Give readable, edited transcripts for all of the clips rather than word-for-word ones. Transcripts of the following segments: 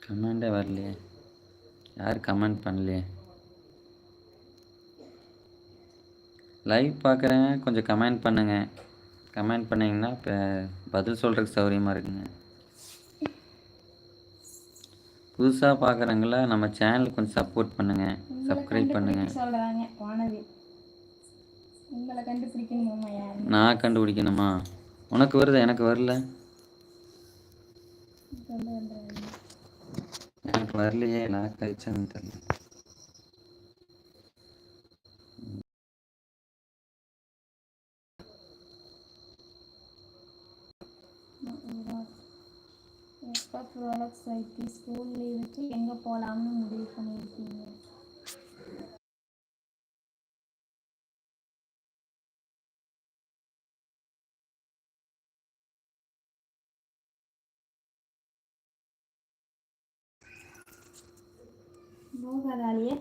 கமெண்டே வரலையே. யார் கமெண்ட் பண்ணலையே. லைவ் பார்க்குறேங்க, கொஞ்சம் கமெண்ட் பண்ணுங்க. கமெண்ட் பண்ணிங்கன்னா இப்போ பதில் சொல்கிறதுக்கு சௌகரியமாக இருக்குங்க. புதுசாக பார்க்குறவங்கள நம்ம சேனலுக்கு கொஞ்சம் சப்போர்ட் பண்ணுங்கள், சப்ஸ்கிரைப் பண்ணுங்கள். சொல்கிறாங்க வானதி, உங்களை கண்டுபிடிக்கணுமா? யார் நான் கண்டுபிடிக்கணுமா? உனக்கு வருது, எனக்கு வரல. எனக்கு வரலையே, நான் கழிச்சேன்னு தெரியல. எப்போ ப்ராடக்ட்ஸ் ஐடி ஸ்கூல் லீவுக்கு எங்கே போகலாம்னு முடிவு பண்ணியிருக்கீங்க? போகாதாலியே,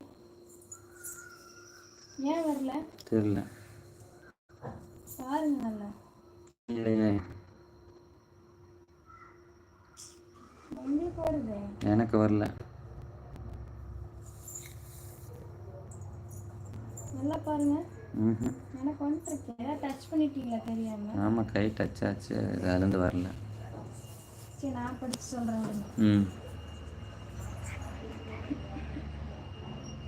ஏன் வரல தெரியல. பாருங்க. இல்லையே, உங்களுக்கு வருது, எனக்கு வரல. நல்லா பாருங்க. ம். எனக்கு வந்துருக்கு. ஏதாவது டச் பண்ணிட்டீங்களா தெரியாம? ஆமாம், கை டச் ஆச்சு, அதுலேருந்து வரல. சரி, நான் படித்து சொல்கிறேன். ம்.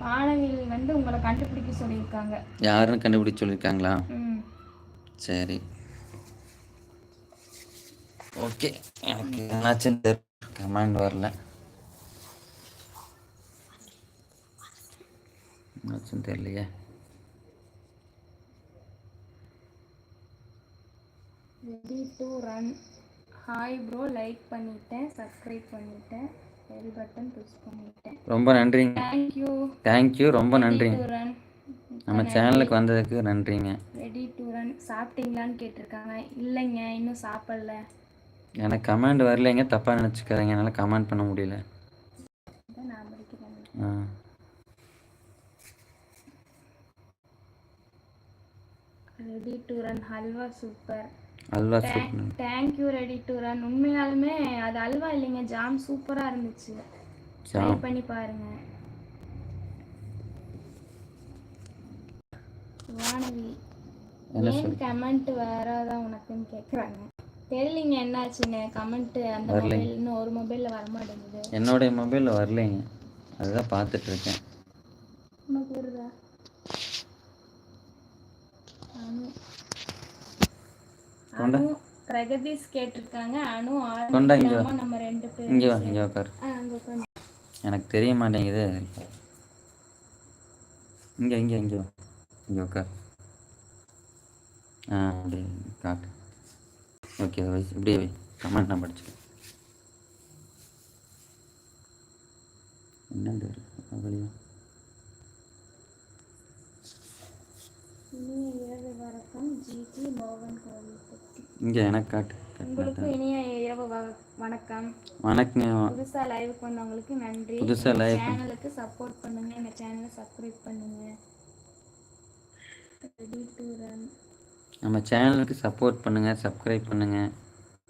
வானவில் வந்து உங்களை கண்டுபிடிக்க சொல்லியிருக்காங்க. யாருன்னு கண்டுபிடிச்சு சொல்லியிருக்காங்களா? ம், சரி, ஓகே. எனக்கு என்னாச்சுன்னு தெரியல, கமெண்ட் வரல. என்னாச்சுன்னு தெரியலையே. Ready to run. Hi bro, like பண்ணிட்டேன், சப்ஸ்கிரைப் பண்ணிட்டேன், பெல் பட்டன் ப்ரெஸ் பண்ணிட்டேன். ரொம்ப நன்றிங்க. தேங்க்யூ. தேங்க்யூ, ரொம்ப நன்றிங்க. To run. நம்ம சேனலுக்கு வந்ததுக்கு நன்றிங்க. Ready to run. சாப்பிட்டீங்களான்னு கேட்டிருக்காங்க. இல்லைங்க, இன்னும் சாப்பிடல. எனக்கு கமெண்ட் வரலைங்க, தப்பாக நினச்சிக்காதீங்க, என்னால் கமெண்ட் பண்ண முடியல. நான் படிக்கிறேன். ஆ, ready to run. Halwa super. Halwa super. Thank you ready to run. உண்மையாலுமே அது அல்வா இல்லைங்க, ஜாம் சூப்பராக இருந்துச்சு. ட்ரை பண்ணி பாருங்க. வானவி, ஏன் கமெண்ட் வராதான் உனக்குன்னு கேட்குறாங்க. தெரியலிங்க என்னாச்சுன்னு. கமெண்ட் அந்த மொபைல் இன்னும் ஒரு மொபைலில் வரமாட்டேங்குது. என்னுடைய மொபைலில் வரலைங்க, அதுதான் பார்த்துட்ருக்கேன். உனக்கு வருதா? அனு பிரகதீஷ் கேட்டிருக்காங்க. அனு ஆரம்பிக்கலாமா? நம்ம 2 பேரும் இங்கே வா, இங்கே உட்காரு. அங்கே உட்காந்து. எனக்கு தெரிய மாட்டேங்குது. இங்கே இங்கே இங்கே வா, இங்கே உட்கார். ஆ, அப்படியே காட்டு. ஓகே, வை, இப்படியே வை. கமெண்ட் நான் படிச்சுக்கேன். என்னண்டு வெளியே இனிய இரவு வணக்கம். ஜிடி மோகன் கோவில்பட்டி. இங்கே எனக்கு காட்டு. உங்களுக்கு இனிய இரவு வணக்கம். வணக்கங்க. புதுசாக லைவுக்கு வந்தவங்களுக்கு நன்றி. புதுசாக லைவ் சேனலுக்கு சப்போர்ட் பண்ணுங்க, எங்கள் சேனலை சப்ஸ்கிரைப் பண்ணுங்க. Ready to run. நம்ம சேனலுக்கு சப்போர்ட் பண்ணுங்கள், சப்ஸ்கிரைப் பண்ணுங்கள்.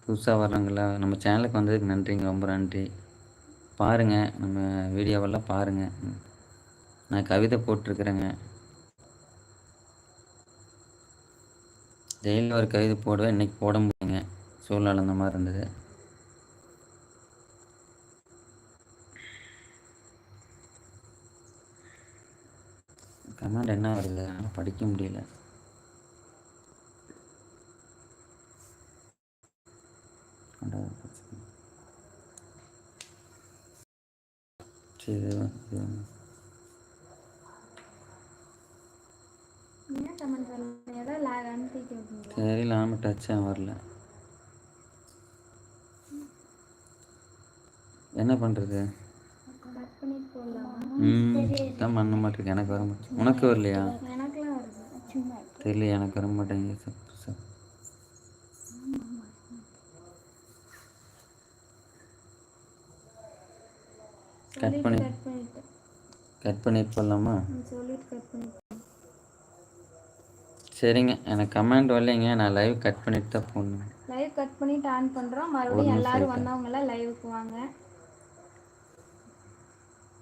புதுசாக வர்றவங்கள நம்ம சேனலுக்கு வந்ததுக்கு நன்றிங்க, ரொம்ப நன்றி. பாருங்கள், நம்ம வீடியோவெல்லாம் பாருங்கள். நான் கவிதை போட்டிருக்கிறேங்க. டெய்லி ஒரு கவிதை போடுவேன், இன்றைக்கி போட முடியுங்க, சூழ்நிலை அந்த மாதிரி இருந்தது. கமெண்ட் என்ன வருது, ஆனால் படிக்க முடியல. சரி, தெரியல, ஆமாம், டச்சாக வரல. என்ன பண்ணுறது? தான் பண்ண மாட்டேருக்கு, எனக்கு வர மாட்டேங்குது. உனக்கு வரலையா? தெரியல, எனக்கு வர மாட்டேங்குது. கட் பண்ணிட்டு போடலாமா? சரிங்க, எனக்கு கமெண்ட் வரலைங்க, நான் லைவ் கட் பண்ணிட்டு தான் போடணும். லைவ் கட் பண்ணிட்டு ஆன் பண்ணுறோம். மறுபடியும் எல்லாரும் வந்தவங்களாம் லைவுக்கு வாங்க.